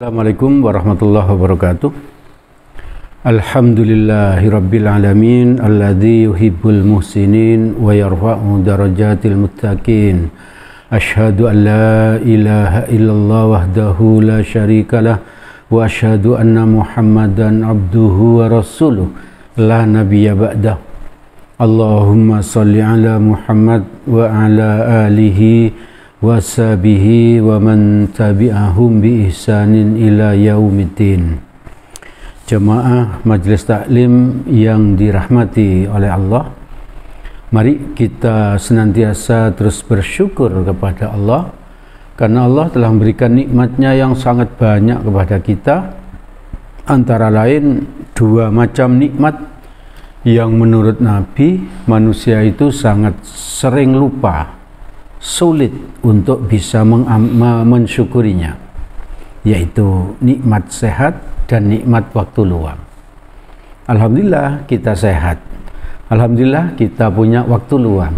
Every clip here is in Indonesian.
Assalamualaikum warahmatullahi wabarakatuh. Alhamdulillahirabbil alamin alladzi yuhibbul muhsinin wa yarfa'u darajatil muttaqin. Asyhadu an la ilaha illallah wahdahu la syarikalah wa asyhadu anna Muhammadan abduhu wa rasuluh la nabiyya ba'dah. Allahumma shalli ala Muhammad wa ala alihi wa sahbihi wa man tabi'ahum bi ihsanin ila yaumiddin. Jemaah Majelis Taklim yang dirahmati oleh Allah, mari kita senantiasa terus bersyukur kepada Allah karena Allah telah memberikan nikmatnya yang sangat banyak kepada kita, antara lain dua macam nikmat yang menurut Nabi manusia itu sangat sering lupa, sulit untuk bisa mensyukurinya, yaitu nikmat sehat dan nikmat waktu luang. Alhamdulillah kita sehat, alhamdulillah kita punya waktu luang,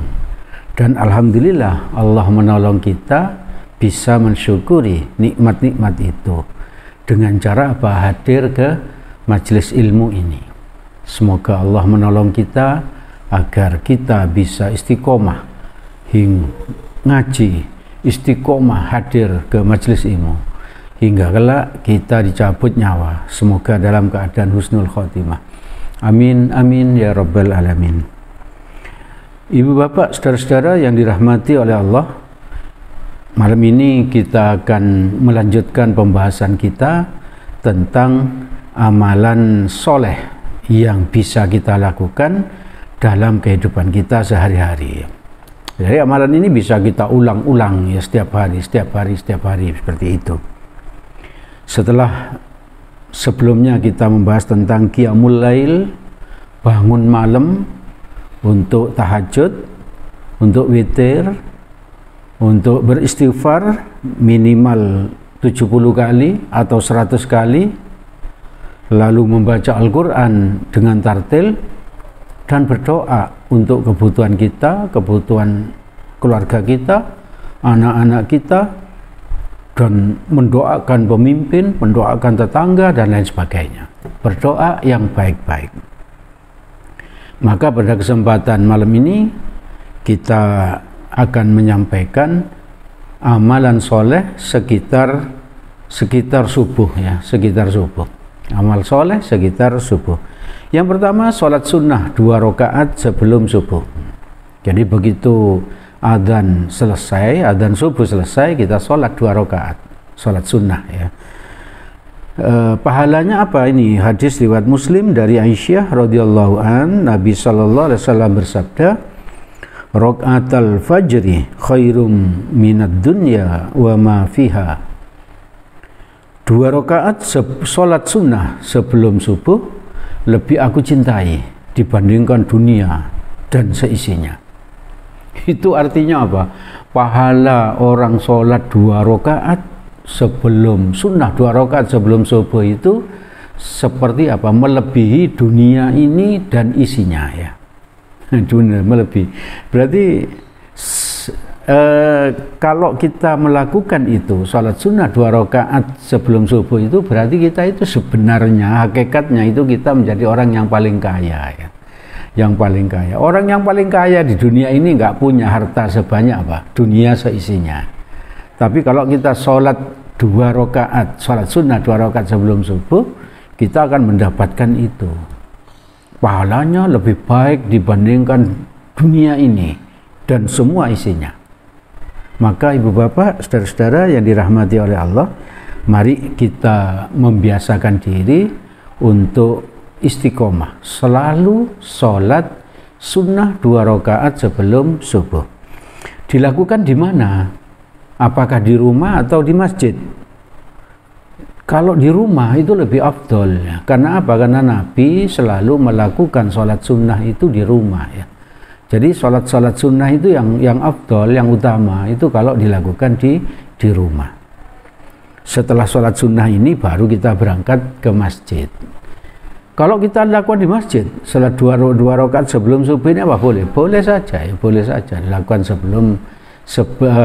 dan alhamdulillah Allah menolong kita bisa mensyukuri nikmat-nikmat itu dengan cara apa? Hadir ke majelis ilmu ini. Semoga Allah menolong kita agar kita bisa istiqomah ngaji, istiqomah hadir ke majelis ilmu hingga kelak kita dicabut nyawa. Semoga dalam keadaan husnul khotimah. Amin amin ya rabbal alamin. Ibu bapak saudara-saudara yang dirahmati oleh Allah, malam ini kita akan melanjutkan pembahasan kita tentang amalan soleh yang bisa kita lakukan dalam kehidupan kita sehari-hari. Jadi amalan ini bisa kita ulang-ulang ya, setiap hari seperti itu. Setelah sebelumnya kita membahas tentang qiyamul lail, bangun malam untuk tahajud, untuk witir, untuk beristighfar minimal 70 kali atau 100 kali, lalu membaca Al-Quran dengan tartil, dan berdoa untuk kebutuhan kita, kebutuhan keluarga kita, anak-anak kita, dan mendoakan pemimpin, mendoakan tetangga, dan lain sebagainya. Berdoa yang baik-baik. Maka pada kesempatan malam ini kita akan menyampaikan amalan soleh sekitar subuh ya, sekitar subuh. Amal soleh sekitar subuh. Yang pertama, sholat sunnah 2 rakaat sebelum subuh. Jadi begitu adzan selesai, adzan subuh selesai, kita sholat 2 rakaat, sholat sunnah ya. Pahalanya apa ini? Hadis riwayat Muslim dari Aisyah radhiyallahu an, Nabi sallallahu alaihi wasallam bersabda, "Rakaatul fajri khairum minad dunya wa ma fiha." 2 rakaat sholat sunnah sebelum subuh lebih aku cintai dibandingkan dunia dan seisinya. Itu artinya apa? Pahala orang sholat 2 rakaat sebelum sunnah, 2 rakaat sebelum subuh itu seperti apa? Melebihi dunia ini dan isinya ya. Dunia melebihi. Berarti kalau kita melakukan itu, sholat sunnah 2 rakaat sebelum subuh itu, berarti kita itu sebenarnya, hakikatnya itu kita menjadi orang yang paling kaya ya. Yang paling kaya. Orang yang paling kaya di dunia ini nggak punya harta sebanyak apa? Dunia seisinya. Tapi kalau kita sholat 2 rakaat, sholat sunnah 2 rakaat sebelum subuh, kita akan mendapatkan itu. Pahalanya lebih baik dibandingkan dunia ini dan semua isinya. Maka ibu bapak, saudara-saudara yang dirahmati oleh Allah, mari kita membiasakan diri untuk istiqomah, selalu sholat sunnah 2 rakaat sebelum subuh. Dilakukan di mana? Apakah di rumah atau di masjid? Kalau di rumah itu lebih afdol ya. Karena apa? Karena Nabi selalu melakukan sholat sunnah itu di rumah ya. Jadi sholat sunnah itu yang afdol, yang utama itu kalau dilakukan di rumah. Setelah sholat sunnah ini baru kita berangkat ke masjid. Kalau kita lakukan di masjid, sholat 2 rakaat sebelum subuh ini apa boleh? Boleh saja ya, boleh saja dilakukan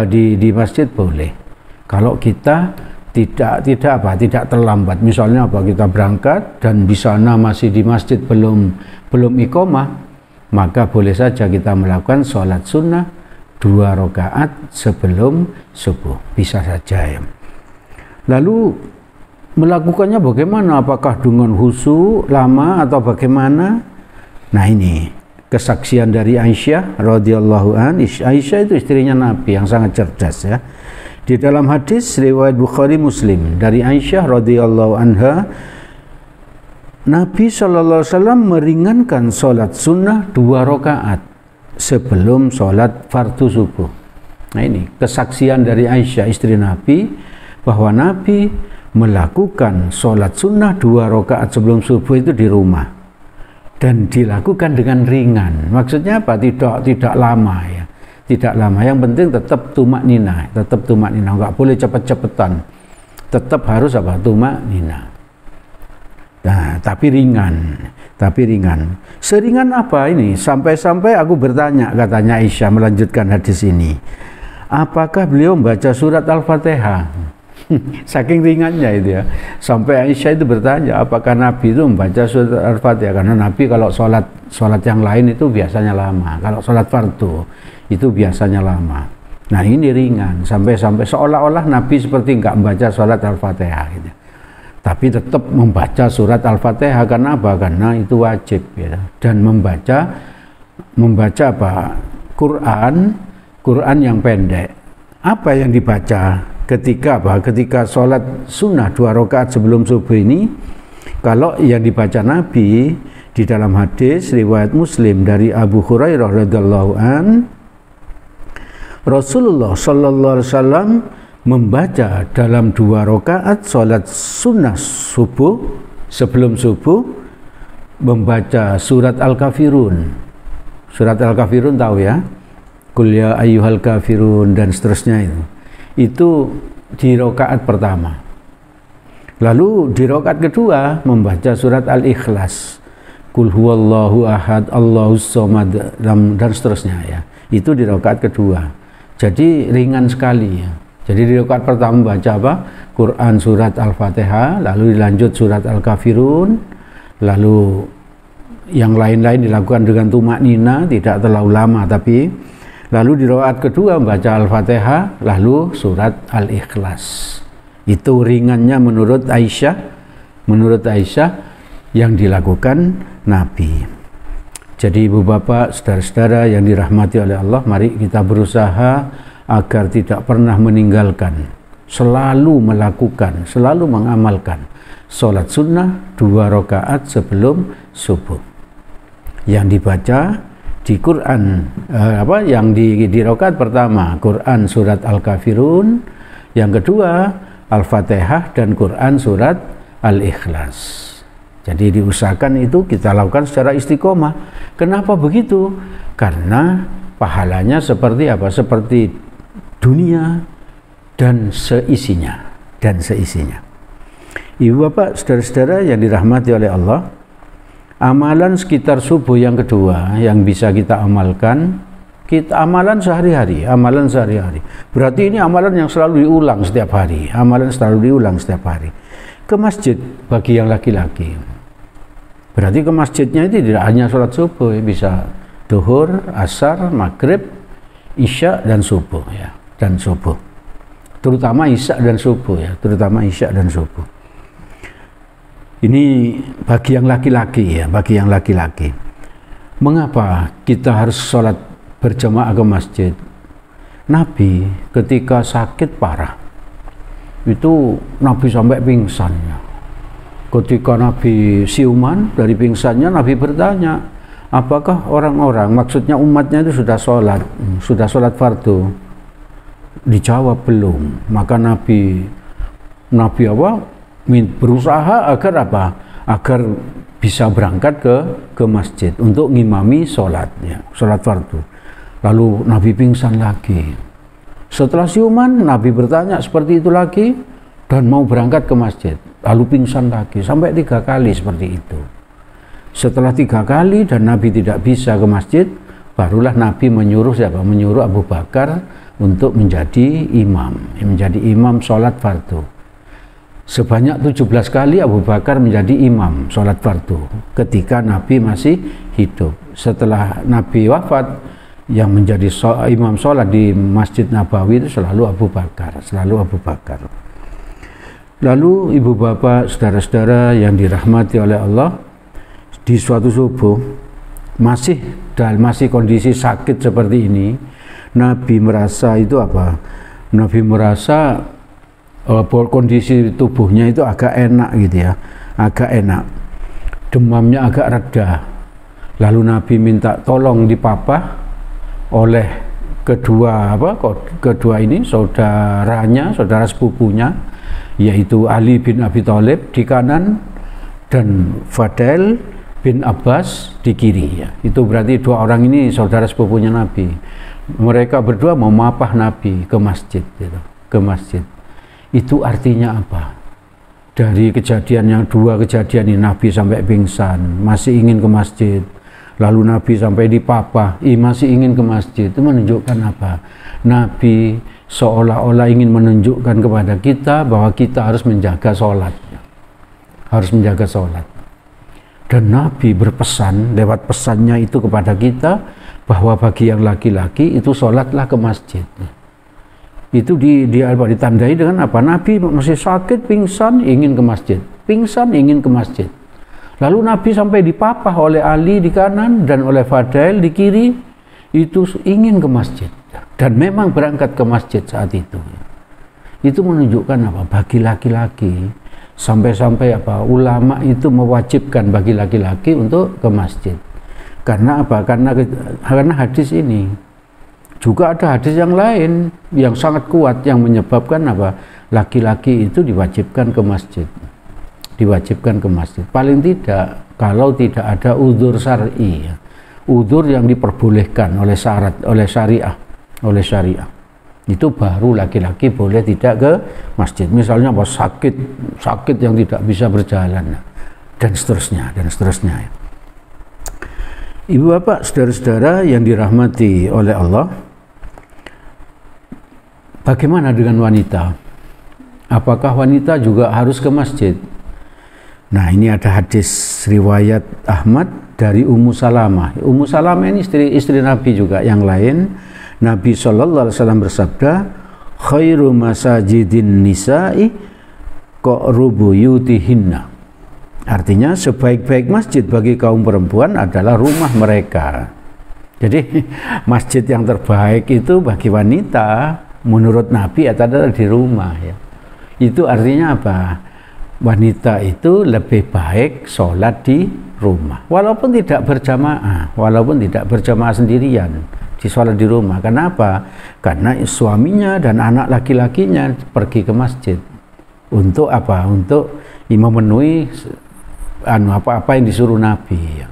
di masjid boleh. Kalau kita tidak terlambat. Misalnya kita berangkat dan di sana masih di masjid belum iqomah, maka boleh saja kita melakukan sholat sunnah 2 rakaat sebelum subuh, bisa saja ya. Lalu melakukannya bagaimana? Apakah dengan khusyuk lama atau bagaimana? Nah, ini kesaksian dari Aisyah radhiyallahu an. Aisyah itu istrinya Nabi yang sangat cerdas ya. Di dalam hadis riwayat Bukhari Muslim dari Aisyah radhiyallahu anha, Nabi sallallahu alaihi wasallam meringankan sholat sunnah 2 rakaat sebelum sholat fardu subuh. Nah, ini kesaksian dari Aisyah istri Nabi bahwa Nabi melakukan sholat sunnah 2 rakaat sebelum subuh itu di rumah dan dilakukan dengan ringan. Maksudnya apa? Tidak lama ya, tidak lama. Yang penting tetap tumak nina, nggak boleh cepet-cepetan, tetap harus tumak nina. Nah, tapi ringan. Seringan apa ini? Sampai-sampai aku bertanya, katanya Aisyah melanjutkan hadis ini, apakah beliau membaca surat Al-Fatihah? Saking ringannya itu ya. Sampai Aisyah itu bertanya, apakah Nabi itu membaca surat Al-Fatihah? Karena Nabi kalau sholat yang lain itu biasanya lama. Kalau sholat fardu itu biasanya lama. Nah, ini ringan. Sampai seolah-olah Nabi seperti enggak membaca surat Al-Fatihah gitu. Tapi tetap membaca surat Al-Fatihah. Karena apa? Karena itu wajib ya. Dan membaca Quran yang pendek. Apa yang dibaca ketika sholat sunnah 2 rakaat sebelum subuh ini? Kalau yang dibaca Nabi di dalam hadis riwayat Muslim dari Abu Hurairah radhiyallahu an, Rasulullah sallallahu alaihi wasallam membaca dalam 2 rakaat sholat sunnah subuh sebelum subuh, membaca surat Al-Kafirun. Surat Al-Kafirun tahu ya? Qul ya ayyuhal kafirun dan seterusnya itu. Itu di rakaat pertama. Lalu di rakaat kedua membaca surat Al-Ikhlas. Qul huwallahu ahad, Allahus samad dan seterusnya ya. Itu di rakaat kedua. Jadi ringan sekali ya. Jadi di rakaat pertama baca apa? Quran surat Al-Fatihah, lalu dilanjut surat Al-Kafirun, lalu yang lain-lain dilakukan dengan tumak nina, tidak terlalu lama tapi lalu di rakaat kedua membaca Al-Fatihah, lalu surat Al-Ikhlas. Itu ringannya menurut Aisyah yang dilakukan Nabi. Jadi ibu bapak, saudara-saudara yang dirahmati oleh Allah, mari kita berusaha agar tidak pernah meninggalkan, selalu melakukan, selalu mengamalkan sholat sunnah 2 rakaat sebelum subuh. Yang dibaca di Quran yang di rakaat pertama Quran surat Al-Kafirun, yang kedua Al-Fatihah dan Quran surat Al-Ikhlas. Jadi diusahakan itu kita lakukan secara istiqomah. Kenapa begitu? Karena pahalanya seperti apa? Seperti dunia dan seisinya. Ibu bapak, saudara-saudara yang dirahmati oleh Allah, amalan sekitar subuh yang kedua yang bisa kita amalkan, amalan sehari-hari. Berarti ini amalan yang selalu diulang setiap hari. Ke masjid bagi yang laki-laki. Berarti ke masjidnya itu tidak hanya sholat subuh, bisa duhur, asar, maghrib, isya dan subuh ya. Terutama isya dan subuh. Ini bagi yang laki-laki ya, Mengapa kita harus sholat berjamaah ke masjid? Nabi ketika sakit parah itu Nabi sampai pingsan ya. Ketika Nabi siuman dari pingsannya, Nabi bertanya, apakah orang-orang, maksudnya umatnya itu sudah sholat fardu? Dijawab belum. Maka Nabi berusaha agar bisa berangkat ke masjid untuk ngimami sholat fardu. Lalu Nabi pingsan lagi. Setelah siuman Nabi bertanya seperti itu lagi dan mau berangkat ke masjid, lalu pingsan lagi sampai 3 kali seperti itu. Setelah 3 kali dan Nabi tidak bisa ke masjid, barulah Nabi menyuruh Abu Bakar untuk menjadi imam sholat fardu. Sebanyak 17 kali Abu Bakar menjadi imam sholat fardu ketika Nabi masih hidup. Setelah Nabi wafat, yang menjadi imam sholat di Masjid Nabawi itu selalu Abu Bakar, Lalu ibu bapak, saudara-saudara yang dirahmati oleh Allah, di suatu subuh masih kondisi sakit seperti ini, Nabi merasa itu apa? Nabi merasa kondisi tubuhnya itu agak enak gitu ya, agak enak, demamnya agak reda. Lalu Nabi minta tolong dipapah oleh kedua ini saudara sepupunya, yaitu Ali bin Abi Thalib di kanan dan Fadail bin Abbas di kiri ya. Itu berarti dua orang ini saudara sepupunya Nabi. Mereka berdua memapah Nabi ke masjid gitu, ke masjid. Itu artinya apa? Dari dua kejadian ini, Nabi sampai pingsan, masih ingin ke masjid. Lalu Nabi sampai dipapah, masih ingin ke masjid. Itu menunjukkan apa? Nabi seolah-olah ingin menunjukkan kepada kita bahwa kita harus menjaga sholat. Harus menjaga sholat. Dan Nabi berpesan, lewat pesannya itu kepada kita, bahwa bagi yang laki-laki itu sholatlah ke masjid. Itu ditandai dengan apa? Nabi masih sakit, pingsan, ingin ke masjid. Pingsan, ingin ke masjid. Lalu Nabi sampai dipapah oleh Ali di kanan dan oleh Fadail di kiri, itu ingin ke masjid. Dan memang berangkat ke masjid saat itu. Itu menunjukkan apa? Bagi laki-laki, sampai-sampai apa? Ulama itu mewajibkan bagi laki-laki untuk ke masjid. Karena apa? Karena hadis ini. Juga ada hadis yang lain yang sangat kuat yang menyebabkan apa? Laki-laki itu diwajibkan ke masjid. Diwajibkan ke masjid. Paling tidak kalau tidak ada udzur syar'i, udzur yang diperbolehkan oleh syariah. Itu baru laki-laki boleh tidak ke masjid. Misalnya apa? Sakit yang tidak bisa berjalan dan seterusnya. Ibu bapak, saudara-saudara yang dirahmati oleh Allah, bagaimana dengan wanita? Apakah wanita juga harus ke masjid? Nah, ini ada hadis riwayat Ahmad dari Ummu Salamah. Ummu Salamah ini istri Nabi juga yang lain. Nabi SAW bersabda, khairu masajidin nisa'i qa'rubu yutihinna. Artinya sebaik-baik masjid bagi kaum perempuan adalah rumah mereka. Jadi masjid yang terbaik itu bagi wanita menurut Nabi adalah di rumah ya. Itu artinya apa? Wanita itu lebih baik sholat di rumah, walaupun tidak berjamaah sendirian, di sholat di rumah. Kenapa? Karena suaminya dan anak laki-lakinya pergi ke masjid untuk apa? Untuk memenuhi apa yang disuruh Nabi.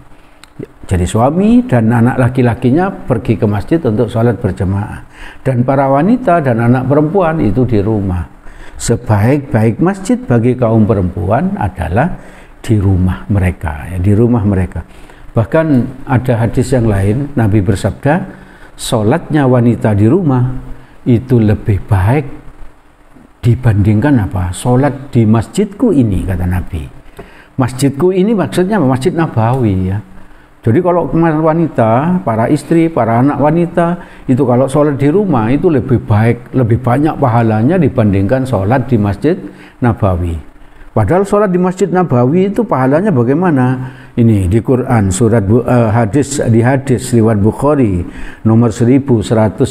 Jadi suami dan anak laki-lakinya pergi ke masjid untuk sholat berjamaah, dan para wanita dan anak perempuan itu di rumah. Sebaik-baik masjid bagi kaum perempuan adalah di rumah mereka, ya, di rumah mereka. Bahkan ada hadis yang lain, Nabi bersabda, sholatnya wanita di rumah itu lebih baik dibandingkan apa? Sholat di masjidku ini, kata Nabi. Masjidku ini maksudnya Masjid Nabawi ya. Jadi kalau wanita, para istri, para anak wanita itu kalau sholat di rumah itu lebih baik, lebih banyak pahalanya dibandingkan sholat di Masjid Nabawi. Padahal sholat di Masjid Nabawi itu pahalanya bagaimana? Ini di Quran hadis riwayat Bukhari nomor 1190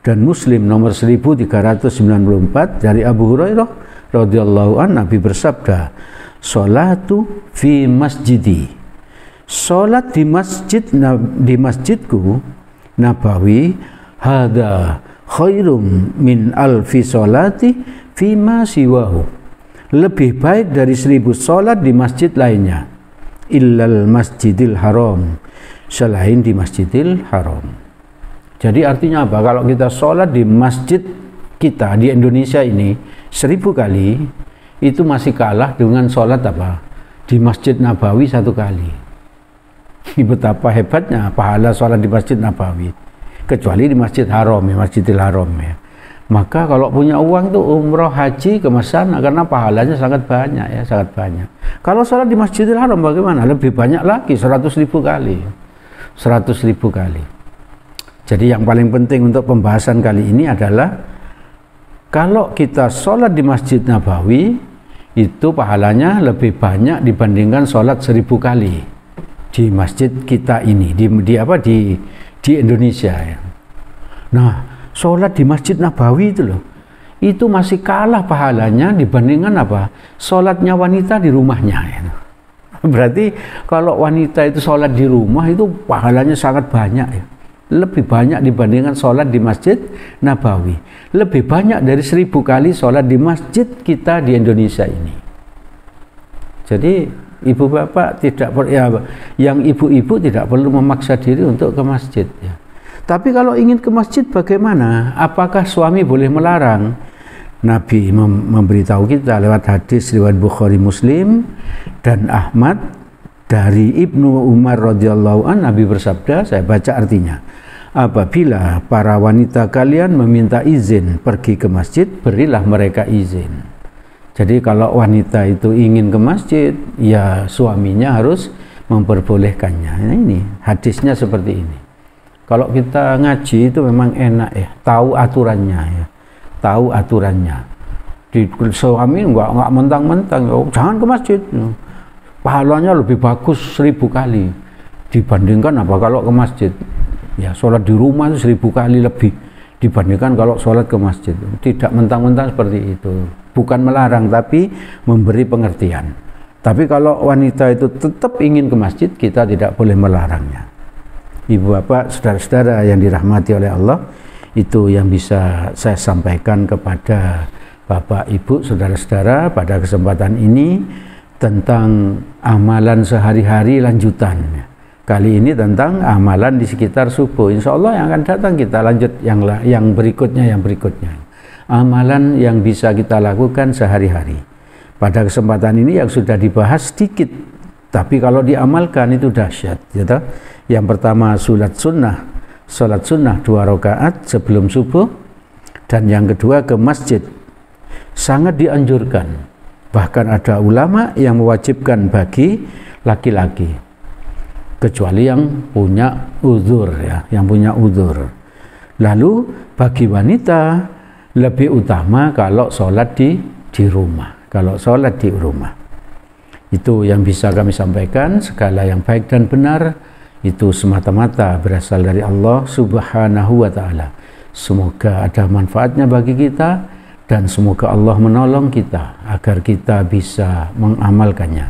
dan Muslim nomor 1394 dari Abu Hurairah radhiyallahu anhu, Nabi bersabda, "Sholatu fi masjidi." Sholat di masjidku Nabawi hada khairum min alfi sholati fima siwahu, lebih baik dari 1000 sholat di masjid lainnya, illal masjidil haram, selain di masjidil haram. Jadi artinya apa? Kalau kita sholat di masjid kita di Indonesia ini 1000 kali, itu masih kalah dengan sholat apa? Di Masjid Nabawi 1 kali. Betapa hebatnya pahala sholat di Masjid Nabawi, kecuali di Masjid Haram ya, Masjidil Haram ya. Maka kalau punya uang tuh umroh, haji ke sana karena pahalanya sangat banyak ya, sangat banyak. Kalau sholat di Masjidil Haram bagaimana? Lebih banyak lagi, 100.000 kali. 100.000 kali. Jadi yang paling penting untuk pembahasan kali ini adalah kalau kita sholat di Masjid Nabawi itu pahalanya lebih banyak dibandingkan sholat 1.000 kali di masjid kita ini di Indonesia ya. Nah, sholat di Masjid Nabawi itu loh, itu masih kalah pahalanya dibandingkan apa? Sholatnya wanita di rumahnya ya. Berarti kalau wanita itu sholat di rumah itu pahalanya sangat banyak ya. Lebih banyak dibandingkan sholat di Masjid Nabawi. Lebih banyak dari 1.000 kali sholat di masjid kita di Indonesia ini. Jadi ibu bapak yang ibu-ibu tidak perlu memaksa diri untuk ke masjid ya. Tapi kalau ingin ke masjid bagaimana? Apakah suami boleh melarang? Nabi memberitahu kita lewat hadis riwayat Bukhari Muslim dan Ahmad dari Ibnu Umar radhiyallahu an, Nabi bersabda, saya baca artinya. Apabila para wanita kalian meminta izin pergi ke masjid, berilah mereka izin. Jadi kalau wanita itu ingin ke masjid, ya suaminya harus memperbolehkannya. Nah, ini hadisnya seperti ini. Kalau kita ngaji itu memang enak ya, tahu aturannya ya, tahu aturannya. Di suami enggak mentang-mentang, oh, jangan ke masjid. Pahalanya lebih bagus 1.000 kali dibandingkan apa kalau ke masjid. Ya, sholat di rumah itu 1.000 kali lebih dibandingkan kalau sholat ke masjid. Tidak mentang-mentang seperti itu. Bukan melarang, tapi memberi pengertian. Tapi kalau wanita itu tetap ingin ke masjid, kita tidak boleh melarangnya. Ibu bapak, saudara-saudara yang dirahmati oleh Allah, itu yang bisa saya sampaikan kepada bapak ibu saudara-saudara pada kesempatan ini tentang amalan sehari-hari lanjutan. Kali ini tentang amalan di sekitar subuh. Insya Allah yang akan datang kita lanjut yang berikutnya. Amalan yang bisa kita lakukan sehari-hari. Pada kesempatan ini yang sudah dibahas sedikit, tapi kalau diamalkan itu dahsyat. Gitu? Yang pertama salat sunnah 2 rakaat sebelum subuh, dan yang kedua ke masjid. Sangat dianjurkan. Bahkan ada ulama yang mewajibkan bagi laki-laki, kecuali yang punya uzur ya, yang punya uzur. Lalu bagi wanita lebih utama kalau sholat di rumah. Kalau sholat di rumah. Itu yang bisa kami sampaikan. Segala yang baik dan benar itu semata-mata berasal dari Allah Subhanahu wa ta'ala. Semoga ada manfaatnya bagi kita dan semoga Allah menolong kita agar kita bisa mengamalkannya.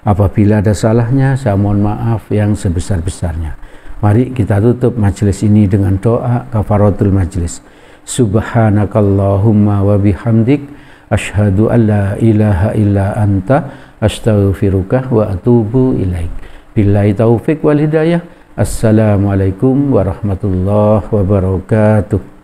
Apabila ada salahnya, saya mohon maaf yang sebesar-besarnya. Mari kita tutup majelis ini dengan doa kafaratul majelis. Subhanakallahumma wa bihamdik asyhadu an la ilaha illa anta astaghfiruka wa atubu ilaik. Billahi taufik wal hidayah. Assalamualaikum warahmatullahi wabarakatuh.